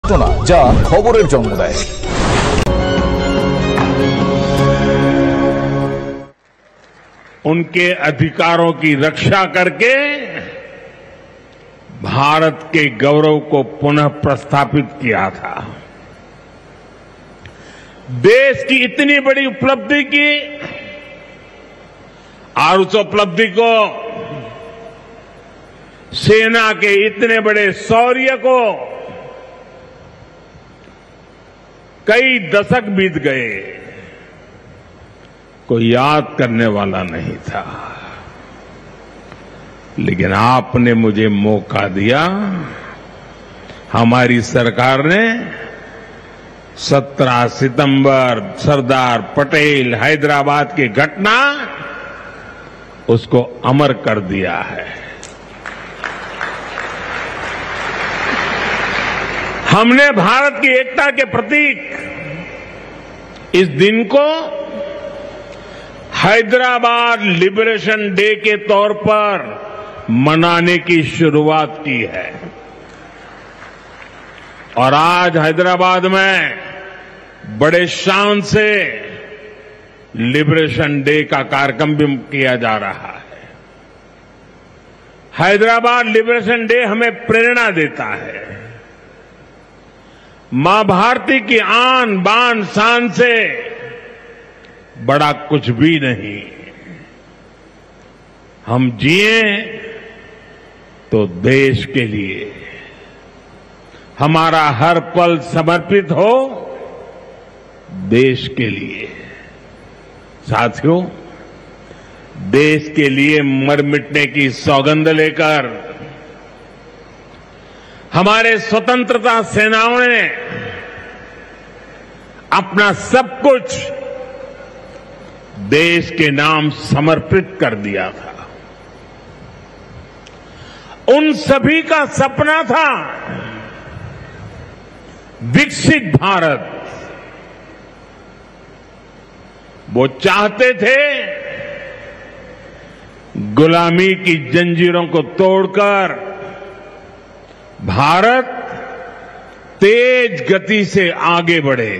ঘটনা যা খবরের জন্ম দেয়। उनके अधिकारों की रक्षा करके भारत के गौरव को पुनः प्रस्थापित किया था। देश की इतनी बड़ी उपलब्धि की और उस उपलब्धि को सेना के इतने बड़े शौर्य को कई दशक बीत गए, कोई याद करने वाला नहीं था। लेकिन आपने मुझे मौका दिया। हमारी सरकार ने 17 सितंबर सरदार पटेल हैदराबाद की घटना उसको अमर कर दिया है। हमने भारत की एकता के प्रतीक इस दिन को हैदराबाद लिबरेशन डे के तौर पर मनाने की शुरुआत की है और आज हैदराबाद में बड़े शान से लिबरेशन डे का कार्यक्रम भी किया जा रहा है। हैदराबाद लिबरेशन डे हमें प्रेरणा देता है। मां भारती की आन बान शान से बड़ा कुछ भी नहीं। हम जिए तो देश के लिए, हमारा हर पल समर्पित हो देश के लिए। साथियों, देश के लिए मर मिटने की सौगंध लेकर हमारे स्वतंत्रता सेनाओं ने अपना सब कुछ देश के नाम समर्पित कर दिया था। उन सभी का सपना था विकसित भारत। वो चाहते थे गुलामी की जंजीरों को तोड़कर भारत तेज गति से आगे बढ़े।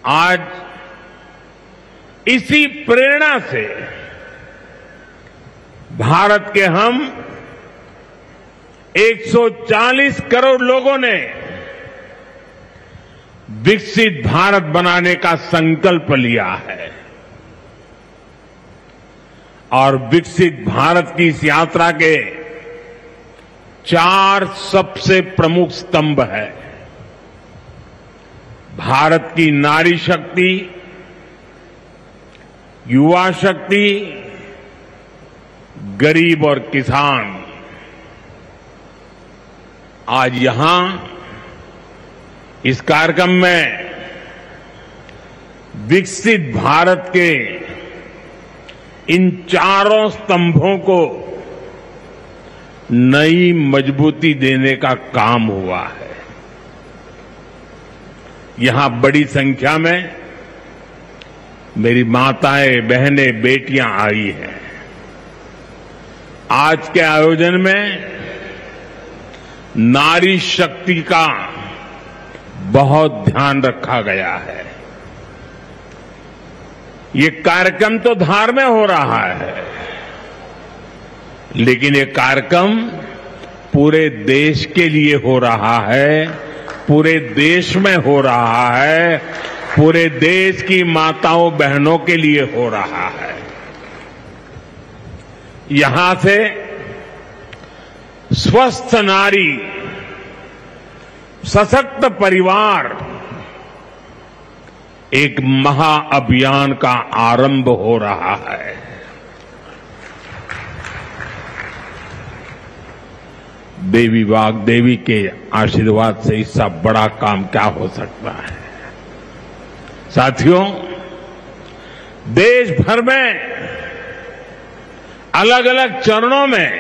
आज इसी प्रेरणा से भारत के हम 140 करोड़ लोगों ने विकसित भारत बनाने का संकल्प लिया है और विकसित भारत की इस यात्रा के 4 सबसे प्रमुख स्तंभ है। भारत की नारी शक्ति, युवा शक्ति, गरीब और किसान। आज यहां इस कार्यक्रम में विकसित भारत के इन 4 स्तंभों को नई मजबूती देने का काम हुआ है। यहां बड़ी संख्या में मेरी माताएं, बहनें, बेटियां आई हैं। आज के आयोजन में नारी शक्ति का बहुत ध्यान रखा गया है। ये कार्यक्रम तो धार में हो रहा है, लेकिन ये कार्यक्रम पूरे देश के लिए हो रहा है, पूरे देश में हो रहा है, पूरे देश की माताओं बहनों के लिए हो रहा है। यहां से स्वस्थ नारी, सशक्त परिवार एक महाअभियान का आरंभ हो रहा है। देवी वाग्देवी के आशीर्वाद से इससे बड़ा काम क्या हो सकता है। साथियों, देश भर में अलग अलग चरणों में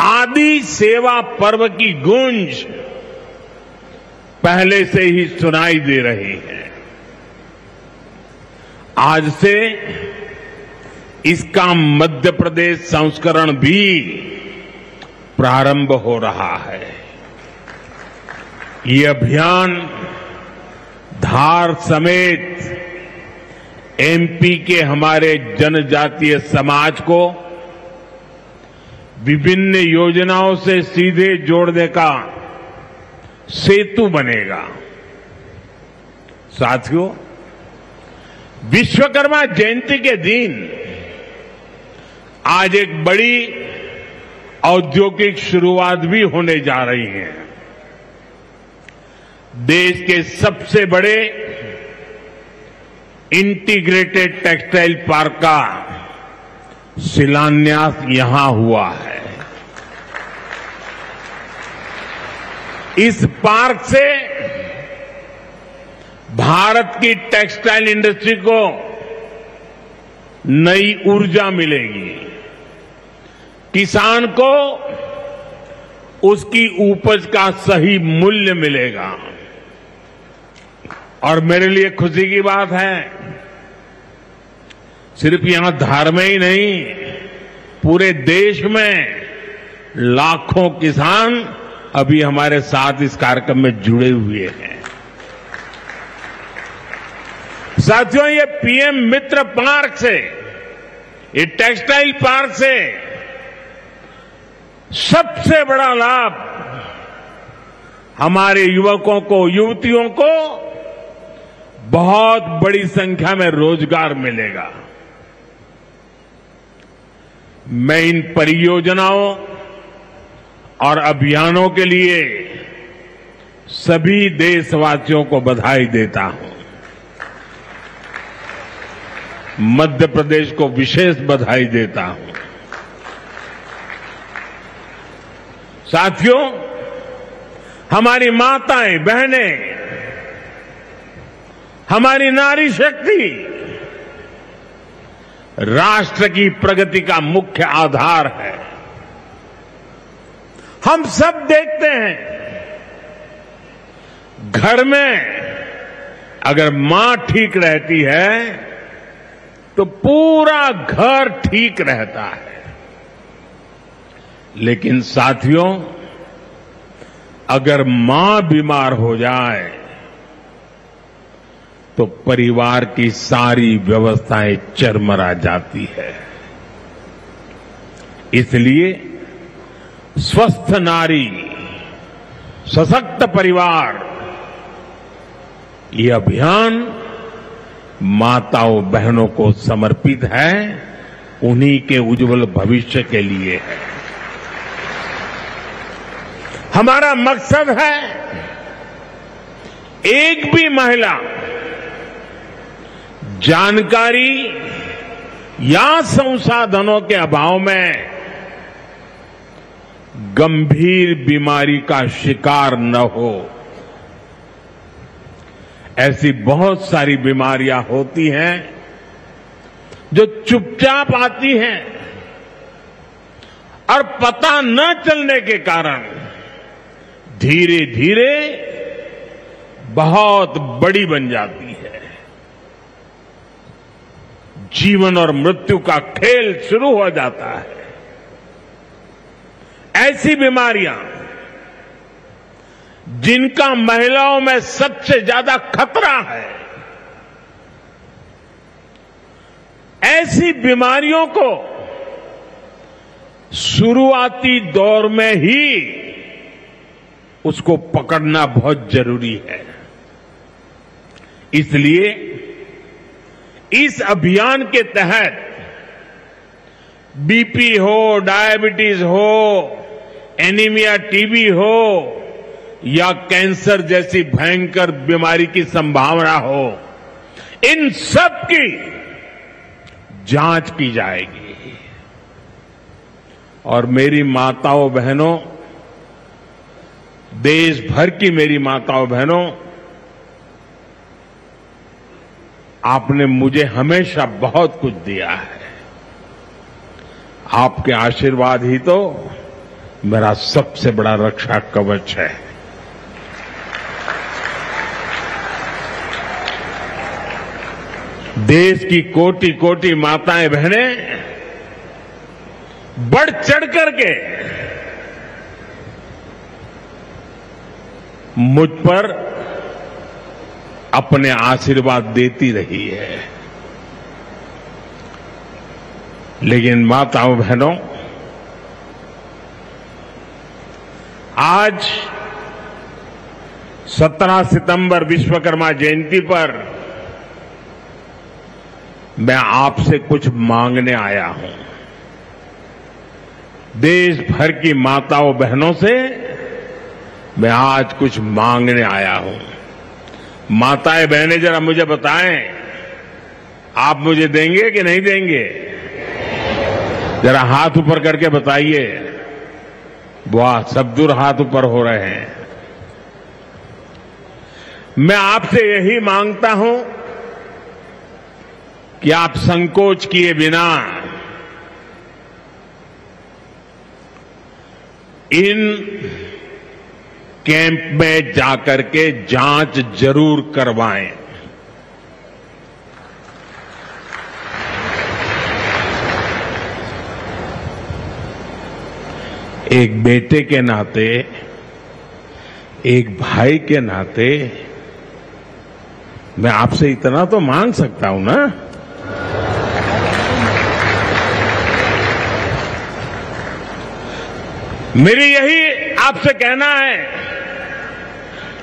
आदि सेवा पर्व की गूंज पहले से ही सुनाई दे रही है। आज से इसका मध्य प्रदेश संस्करण भी प्रारंभ हो रहा है। ये अभियान धार समेत एमपी के हमारे जनजातीय समाज को विभिन्न योजनाओं से सीधे जोड़ने का सेतु बनेगा। साथियों, विश्वकर्मा जयंती के दिन आज एक बड़ी औद्योगिक शुरुआत भी होने जा रही है। देश के सबसे बड़े इंटीग्रेटेड टेक्सटाइल पार्क का शिलान्यास यहां हुआ है। इस पार्क से भारत की टेक्सटाइल इंडस्ट्री को नई ऊर्जा मिलेगी, किसान को उसकी उपज का सही मूल्य मिलेगा। और मेरे लिए खुशी की बात है, सिर्फ यहां धार में ही नहीं, पूरे देश में लाखों किसान अभी हमारे साथ इस कार्यक्रम में जुड़े हुए हैं। साथियों, ये पीएम मित्र पार्क से, ये टेक्सटाइल पार्क से सबसे बड़ा लाभ हमारे युवकों को, युवतियों को बहुत बड़ी संख्या में रोजगार मिलेगा। मैं इन परियोजनाओं और अभियानों के लिए सभी देशवासियों को बधाई देता हूं। मध्य प्रदेश को विशेष बधाई देता हूं। साथियों, हमारी माताएं, बहनें, हमारी नारी शक्ति राष्ट्र की प्रगति का मुख्य आधार है। हम सब देखते हैं, घर में अगर मां ठीक रहती है तो पूरा घर ठीक रहता है। लेकिन साथियों, अगर मां बीमार हो जाए तो परिवार की सारी व्यवस्थाएं चरमरा जाती है। इसलिए स्वस्थ नारी, सशक्त परिवार, ये अभियान माताओं बहनों को समर्पित है, उन्हीं के उज्जवल भविष्य के लिए है। हमारा मकसद है एक भी महिला जानकारी या संसाधनों के अभाव में गंभीर बीमारी का शिकार न हो। ऐसी बहुत सारी बीमारियां होती हैं जो चुपचाप आती हैं और पता न चलने के कारण धीरे धीरे बहुत बड़ी बन जाती है। जीवन और मृत्यु का खेल शुरू हो जाता है। ऐसी बीमारियां जिनका महिलाओं में सबसे ज्यादा खतरा है, ऐसी बीमारियों को शुरुआती दौर में ही उसको पकड़ना बहुत जरूरी है। इसलिए इस अभियान के तहत बीपी हो, डायबिटीज हो, एनीमिया, टीबी हो या कैंसर जैसी भयंकर बीमारी की संभावना हो, इन सब की जांच की जाएगी। और मेरी माताओं बहनों, देश भर की मेरी माताओं बहनों, आपने मुझे हमेशा बहुत कुछ दिया है। आपके आशीर्वाद ही तो मेरा सबसे बड़ा रक्षा कवच है। देश की कोटि कोटि माताएं बहनें बढ़ चढ़ करके मुझ पर अपने आशीर्वाद देती रही है। लेकिन माताओं बहनों, आज 17 सितंबर विश्वकर्मा जयंती पर मैं आपसे कुछ मांगने आया हूं। देश भर की माताओं बहनों से मैं आज कुछ मांगने आया हूं। माताएं बहनें जरा मुझे बताएं, आप मुझे देंगे कि नहीं देंगे? जरा हाथ ऊपर करके बताइए। वाह, सब दूर हाथ ऊपर हो रहे हैं। मैं आपसे यही मांगता हूं कि आप संकोच किए बिना इन कैंप में जाकर के जांच जरूर करवाएं। एक बेटे के नाते, एक भाई के नाते मैं आपसे इतना तो मांग सकता हूं ना। मेरी यही आपसे कहना है,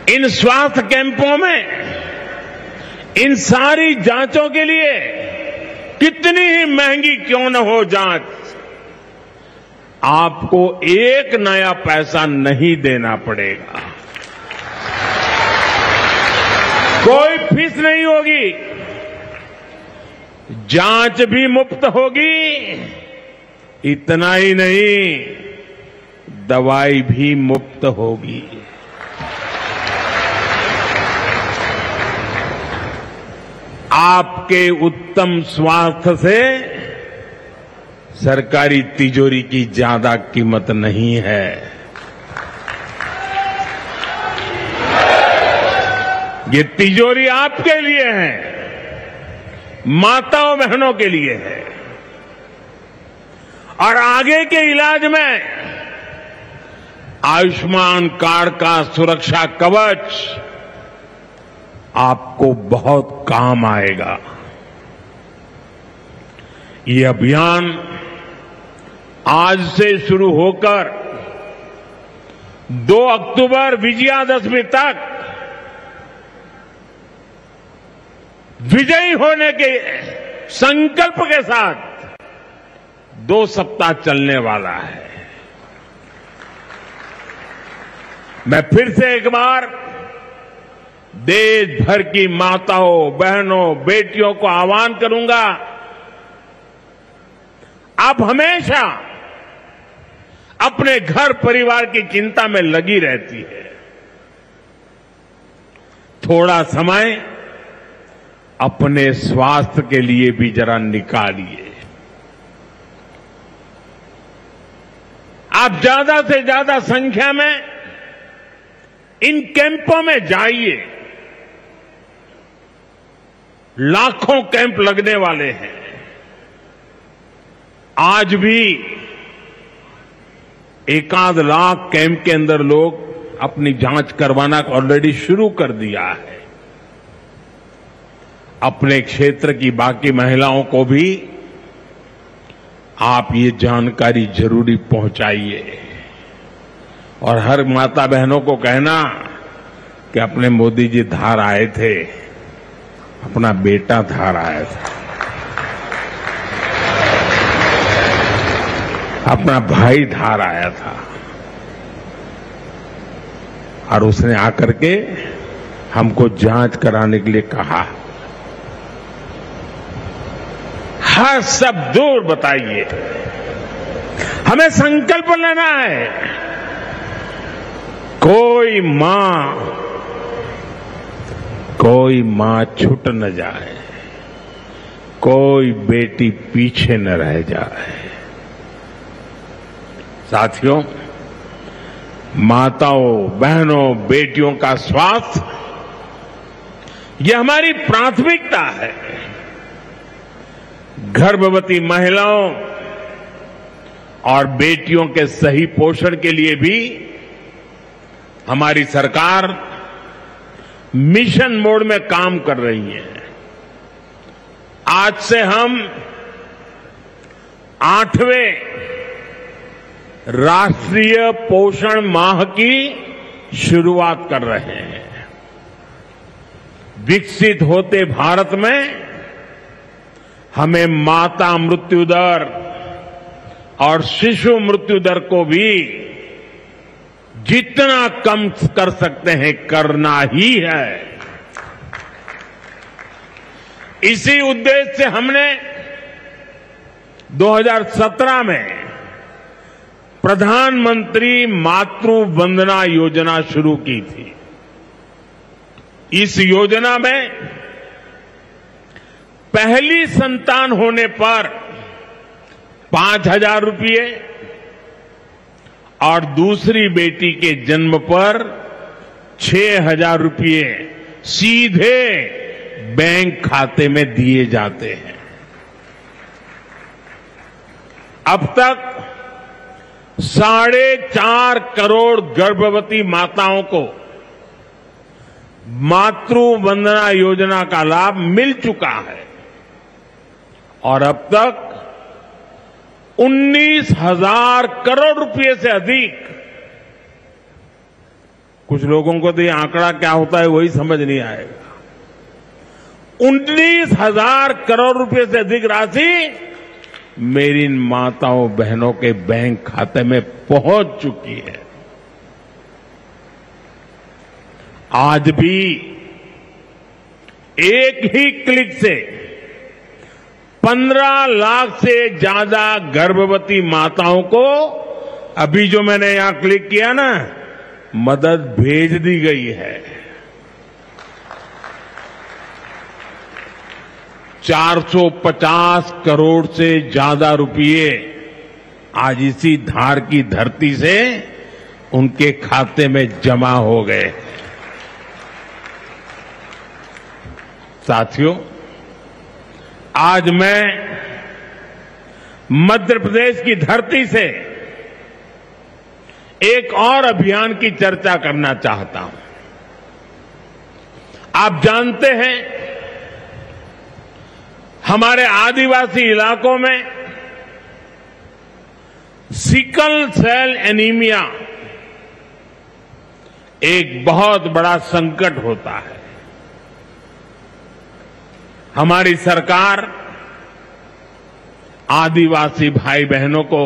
इन स्वास्थ्य कैंपों में इन सारी जांचों के लिए कितनी ही महंगी क्यों न हो जांच, आपको एक नया पैसा नहीं देना पड़ेगा। कोई फीस नहीं होगी, जांच भी मुफ्त होगी। इतना ही नहीं, दवाई भी मुफ्त होगी। आपके उत्तम स्वास्थ्य से सरकारी तिजोरी की ज्यादा कीमत नहीं है। ये तिजोरी आपके लिए है, माताओं बहनों के लिए है। और आगे के इलाज में आयुष्मान कार्ड का सुरक्षा कवच आपको बहुत काम आएगा। ये अभियान आज से शुरू होकर 2 अक्टूबर विजयादशमी तक विजयी होने के संकल्प के साथ 2 सप्ताह चलने वाला है। मैं फिर से एक बार देश भर की माताओं, बहनों, बेटियों को आह्वान करूंगा, आप हमेशा अपने घर परिवार की चिंता में लगी रहती है। थोड़ा समय अपने स्वास्थ्य के लिए भी जरा निकालिए। आप ज्यादा से ज्यादा संख्या में इन कैंपों में जाइए। लाखों कैंप लगने वाले हैं। आज भी 1 लाख कैंप के अंदर लोग अपनी जांच करवाना ऑलरेडी शुरू कर दिया है। अपने क्षेत्र की बाकी महिलाओं को भी आप ये जानकारी जरूरी पहुंचाइए। और हर माता बहनों को कहना कि अपने मोदी जी धार आए थे, अपना बेटा धार आया था, अपना भाई धार आया था, और उसने आकर के हमको जांच कराने के लिए कहा। हर सब दूर बताइए। हमें संकल्प लेना है, कोई मां छूट न जाए, कोई बेटी पीछे न रह जाए। साथियों, माताओं, बहनों, बेटियों का स्वास्थ्य ये हमारी प्राथमिकता है। गर्भवती महिलाओं और बेटियों के सही पोषण के लिए भी हमारी सरकार मिशन मोड में काम कर रही है। आज से हम 8वें राष्ट्रीय पोषण माह की शुरुआत कर रहे हैं। विकसित होते भारत में हमें माता मृत्यु दर और शिशु मृत्यु दर को भी जितना कम कर सकते हैं करना ही है। इसी उद्देश्य से हमने 2017 में प्रधानमंत्री मातृ वंदना योजना शुरू की थी। इस योजना में पहली संतान होने पर 5,000 रुपये और दूसरी बेटी के जन्म पर 6,000 रुपये सीधे बैंक खाते में दिए जाते हैं। अब तक 4.5 करोड़ गर्भवती माताओं को मातृ वंदना योजना का लाभ मिल चुका है और अब तक 19,000 करोड़ रुपए से अधिक, कुछ लोगों को तो ये आंकड़ा क्या होता है वही समझ नहीं आएगा, 19,000 करोड़ रुपए से अधिक राशि मेरी माताओं बहनों के बैंक खाते में पहुंच चुकी है। आज भी एक ही क्लिक से 15 लाख से ज्यादा गर्भवती माताओं को, अभी जो मैंने यहां क्लिक किया ना, मदद भेज दी गई है। 450 करोड़ से ज्यादा रुपये आज इसी धार की धरती से उनके खाते में जमा हो गए। साथियों, आज मैं मध्य प्रदेश की धरती से एक और अभियान की चर्चा करना चाहता हूं। आप जानते हैं, हमारे आदिवासी इलाकों में सिकल सेल एनीमिया एक बहुत बड़ा संकट होता है। हमारी सरकार आदिवासी भाई बहनों को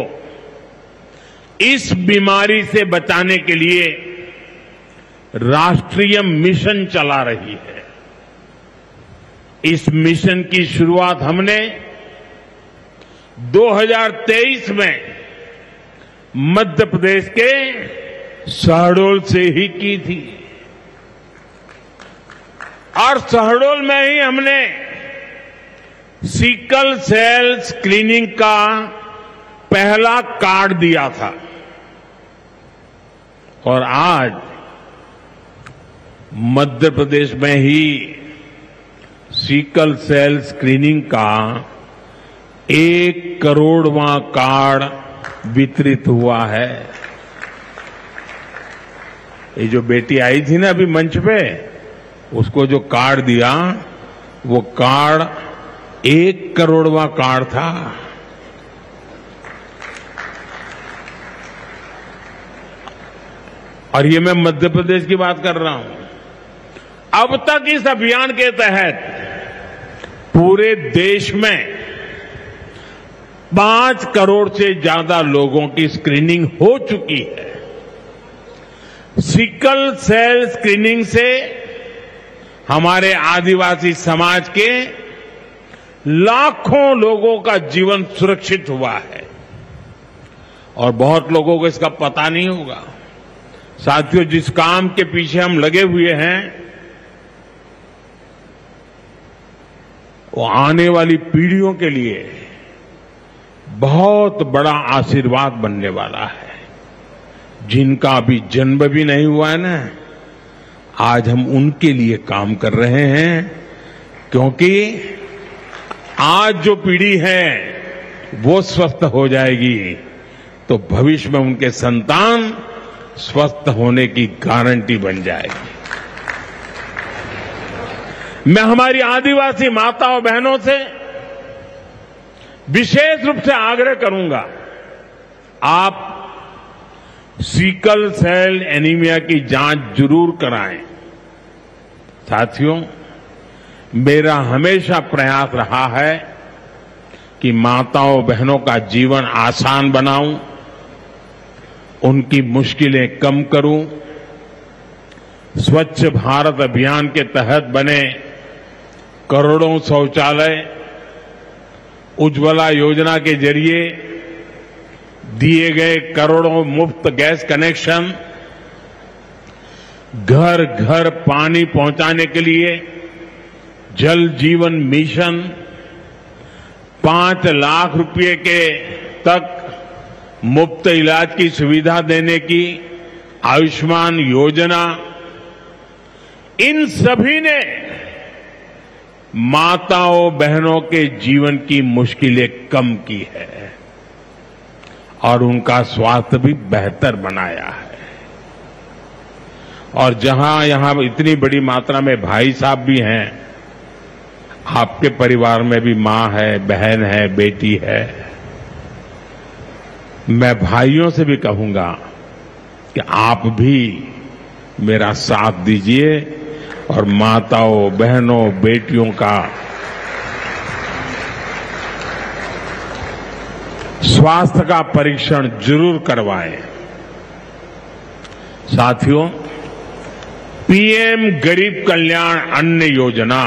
इस बीमारी से बचाने के लिए राष्ट्रीय मिशन चला रही है। इस मिशन की शुरुआत हमने 2023 में मध्य प्रदेश के शहडोल से ही की थी और शहडोल में ही हमने सिकल सेल स्क्रीनिंग का पहला कार्ड दिया था और आज मध्य प्रदेश में ही सिकल सेल स्क्रीनिंग का 1 करोड़वां कार्ड वितरित हुआ है। ये जो बेटी आई थी ना अभी मंच पे, उसको जो कार्ड दिया वो कार्ड 1 करोड़वां कार्ड था। और ये मैं मध्य प्रदेश की बात कर रहा हूं। अब तक इस अभियान के तहत पूरे देश में 5 करोड़ से ज्यादा लोगों की स्क्रीनिंग हो चुकी है। सिकल सेल स्क्रीनिंग से हमारे आदिवासी समाज के लाखों लोगों का जीवन सुरक्षित हुआ है और बहुत लोगों को इसका पता नहीं होगा। साथियों, जिस काम के पीछे हम लगे हुए हैं वो आने वाली पीढ़ियों के लिए बहुत बड़ा आशीर्वाद बनने वाला है। जिनका अभी जन्म भी नहीं हुआ है ना, आज हम उनके लिए काम कर रहे हैं, क्योंकि आज जो पीढ़ी है वो स्वस्थ हो जाएगी तो भविष्य में उनके संतान स्वस्थ होने की गारंटी बन जाएगी। मैं हमारी आदिवासी माताओं बहनों से विशेष रूप से आग्रह करूंगा, आप सिकल सेल एनीमिया की जांच जरूर कराएं। साथियों, मेरा हमेशा प्रयास रहा है कि माताओं बहनों का जीवन आसान बनाऊं, उनकी मुश्किलें कम करूं। स्वच्छ भारत अभियान के तहत बने करोड़ों शौचालय, उज्ज्वला योजना के जरिए दिए गए करोड़ों मुफ्त गैस कनेक्शन, घर घर पानी पहुंचाने के लिए जल जीवन मिशन, 5 लाख रुपए के तक मुफ्त इलाज की सुविधा देने की आयुष्मान योजना, इन सभी ने माताओं बहनों के जीवन की मुश्किलें कम की है और उनका स्वास्थ्य भी बेहतर बनाया है। और जहां यहां इतनी बड़ी मात्रा में भाई साहब भी हैं, आपके परिवार में भी मां है, बहन है, बेटी है, मैं भाइयों से भी कहूंगा कि आप भी मेरा साथ दीजिए और माताओं बहनों बेटियों का स्वास्थ्य का परीक्षण जरूर करवाएं। साथियों, पीएम गरीब कल्याण अन्न योजना,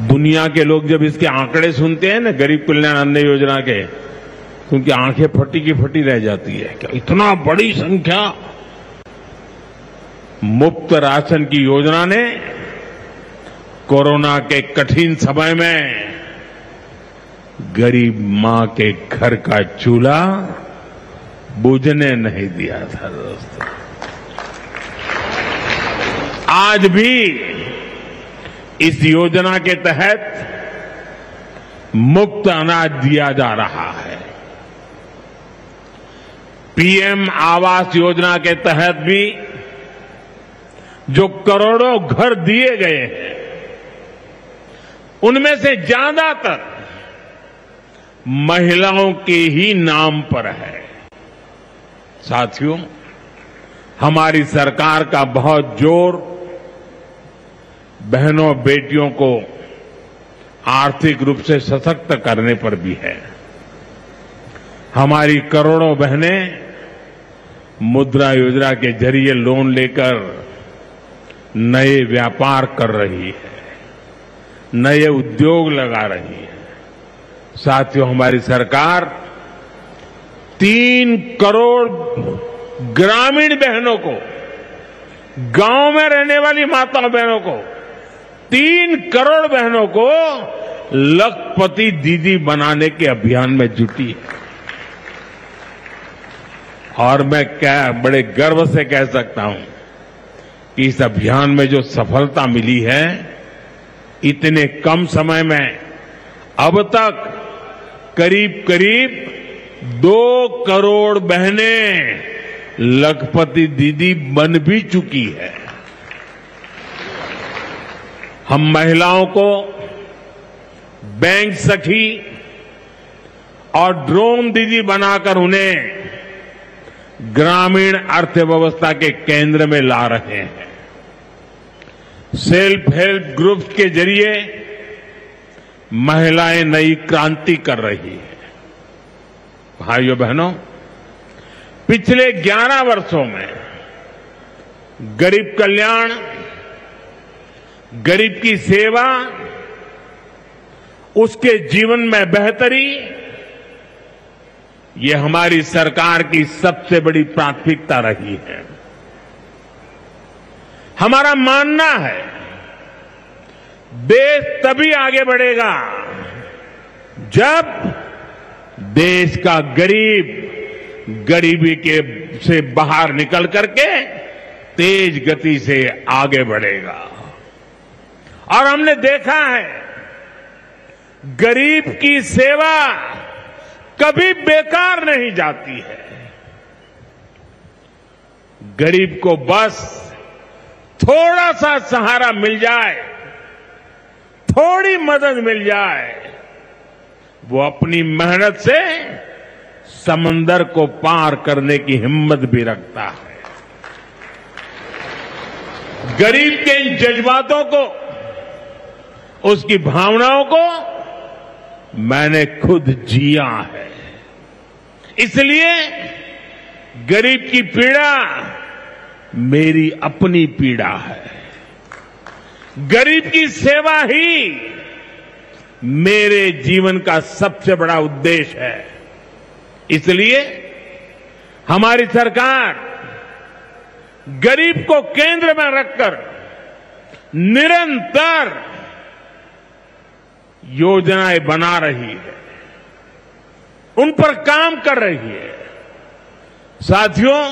दुनिया के लोग जब इसके आंकड़े सुनते हैं ना, गरीब कल्याण अन्न योजना के, तो उनकी आंखें फटी की फटी रह जाती है। क्या इतना बड़ी संख्या! मुफ्त राशन की योजना ने कोरोना के कठिन समय में गरीब मां के घर का चूल्हा बुझने नहीं दिया था। दोस्तों, आज भी इस योजना के तहत मुफ्त अनाज दिया जा रहा है। पीएम आवास योजना के तहत भी जो करोड़ों घर दिए गए हैं, उनमें से ज्यादातर महिलाओं के ही नाम पर है। साथियों, हमारी सरकार का बहुत जोर बहनों बेटियों को आर्थिक रूप से सशक्त करने पर भी है। हमारी करोड़ों बहनें मुद्रा योजना के जरिए लोन लेकर नए व्यापार कर रही है, नए उद्योग लगा रही है। साथियों, हमारी सरकार 3 करोड़ ग्रामीण बहनों को, गांव में रहने वाली माताओं बहनों को, 3 करोड़ बहनों को लखपति दीदी बनाने के अभियान में जुटी है। और मैं बड़े गर्व से कह सकता हूं कि इस अभियान में जो सफलता मिली है, इतने कम समय में अब तक करीब करीब 2 करोड़ बहनें लखपति दीदी बन भी चुकी है। हम महिलाओं को बैंक सखी और ड्रोन दीदी बनाकर उन्हें ग्रामीण अर्थव्यवस्था के केंद्र में ला रहे हैं। सेल्फ हेल्प ग्रुप्स के जरिए महिलाएं नई क्रांति कर रही है। भाइयों बहनों, पिछले 11 वर्षों में गरीब कल्याण, गरीब की सेवा, उसके जीवन में बेहतरी, ये हमारी सरकार की सबसे बड़ी प्राथमिकता रही है। हमारा मानना है, देश तभी आगे बढ़ेगा जब देश का गरीब गरीबी से बाहर निकल करके तेज गति से आगे बढ़ेगा। और हमने देखा है, गरीब की सेवा कभी बेकार नहीं जाती है। गरीब को बस थोड़ा सा सहारा मिल जाए, थोड़ी मदद मिल जाए, वो अपनी मेहनत से समंदर को पार करने की हिम्मत भी रखता है। गरीब के इन जज्बातों को, उसकी भावनाओं को मैंने खुद जिया है। इसलिए गरीब की पीड़ा मेरी अपनी पीड़ा है। गरीब की सेवा ही मेरे जीवन का सबसे बड़ा उद्देश्य है। इसलिए हमारी सरकार गरीब को केंद्र में रखकर निरंतर योजनाएं बना रही है, उन पर काम कर रही है। साथियों,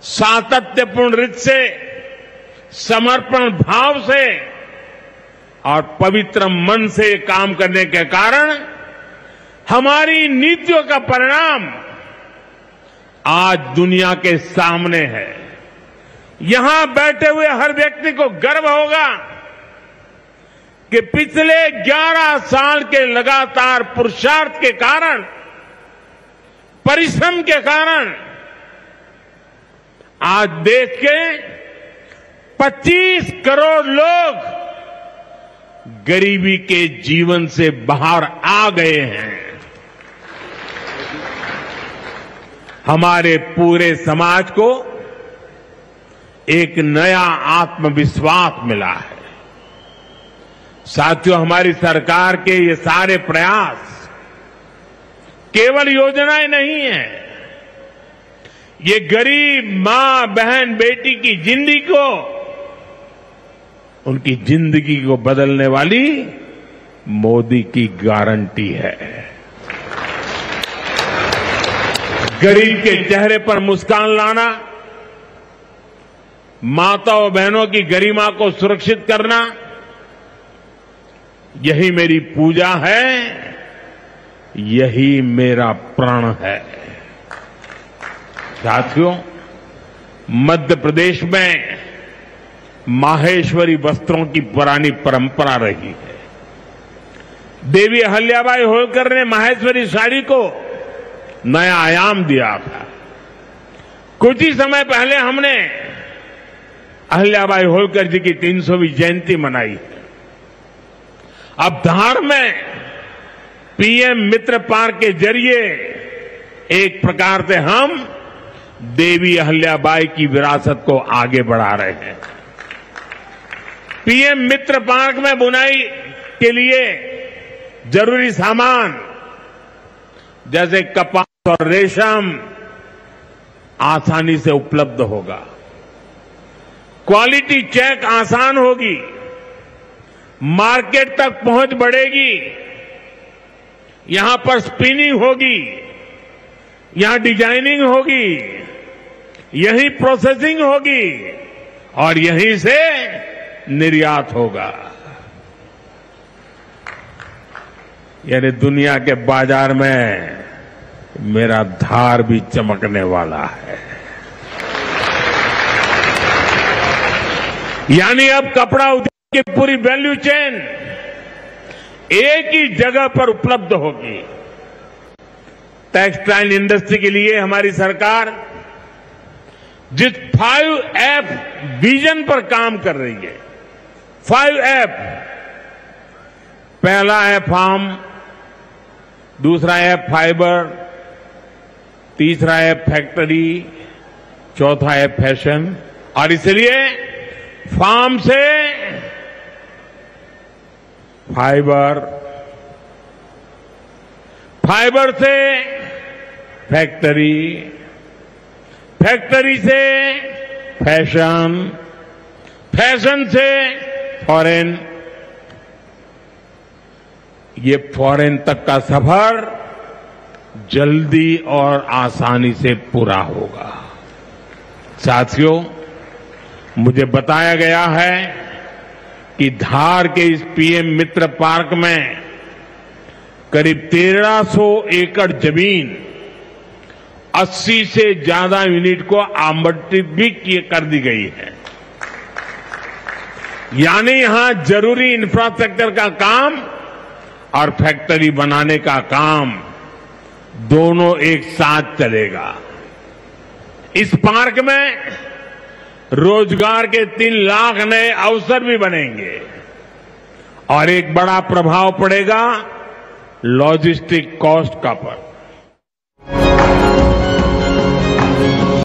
सातत्यपूर्ण रीत से, समर्पण भाव से और पवित्र मन से काम करने के कारण हमारी नीतियों का परिणाम आज दुनिया के सामने है। यहां बैठे हुए हर व्यक्ति को गर्व होगा कि पिछले 11 साल के लगातार पुरुषार्थ के कारण, परिश्रम के कारण आज देश के 25 करोड़ लोग गरीबी के जीवन से बाहर आ गए हैं। हमारे पूरे समाज को एक नया आत्मविश्वास मिला है। साथियों, हमारी सरकार के ये सारे प्रयास केवल योजनाएं नहीं है, ये गरीब मां, बहन, बेटी की जिंदगी को, उनकी जिंदगी को बदलने वाली मोदी की गारंटी है। गरीब के चेहरे पर मुस्कान लाना, माताओं बहनों की गरिमा को सुरक्षित करना, यही मेरी पूजा है, यही मेरा प्रण है। साथियों, मध्य प्रदेश में माहेश्वरी वस्त्रों की पुरानी परंपरा रही है। देवी अहल्याबाई होलकर ने माहेश्वरी साड़ी को नया आयाम दिया था। कुछ ही समय पहले हमने अहल्याबाई होलकर जी की 300वीं जयंती मनाई। अब धार में पीएम मित्र पार्क के जरिए एक प्रकार से हम देवी अहल्याबाई की विरासत को आगे बढ़ा रहे हैं। पीएम मित्र पार्क में बुनाई के लिए जरूरी सामान जैसे कपास और रेशम आसानी से उपलब्ध होगा, क्वालिटी चेक आसान होगी, मार्केट तक पहुंच बढ़ेगी, यहां पर स्पिनिंग होगी, यहां डिजाइनिंग होगी, यहीं प्रोसेसिंग होगी और यहीं से निर्यात होगा। यानी दुनिया के बाजार में मेरा धार भी चमकने वाला है। यानी अब कपड़ा उद्योग की पूरी वैल्यू चेन एक ही जगह पर उपलब्ध होगी। टेक्सटाइल इंडस्ट्री के लिए हमारी सरकार जिस 5F विजन पर काम कर रही है, 5F, पहला है फार्म, दूसरा है फाइबर, तीसरा है फैक्ट्री, चौथा है फैशन। और इसलिए फार्म से फाइबर, फाइबर से फैक्ट्री, फैक्ट्री से फैशन, फैशन से फॉरेन, ये फॉरेन तक का सफर जल्दी और आसानी से पूरा होगा। साथियों, मुझे बताया गया है कि धार के इस पीएम मित्र पार्क में करीब 1300 एकड़ जमीन 80 से ज्यादा यूनिट को आवंटित भी कर दी गई है। यानी यहां जरूरी इंफ्रास्ट्रक्चर का काम और फैक्ट्री बनाने का काम दोनों एक साथ चलेगा। इस पार्क में रोजगार के 3 लाख नए अवसर भी बनेंगे और एक बड़ा प्रभाव पड़ेगा लॉजिस्टिक कॉस्ट का पर।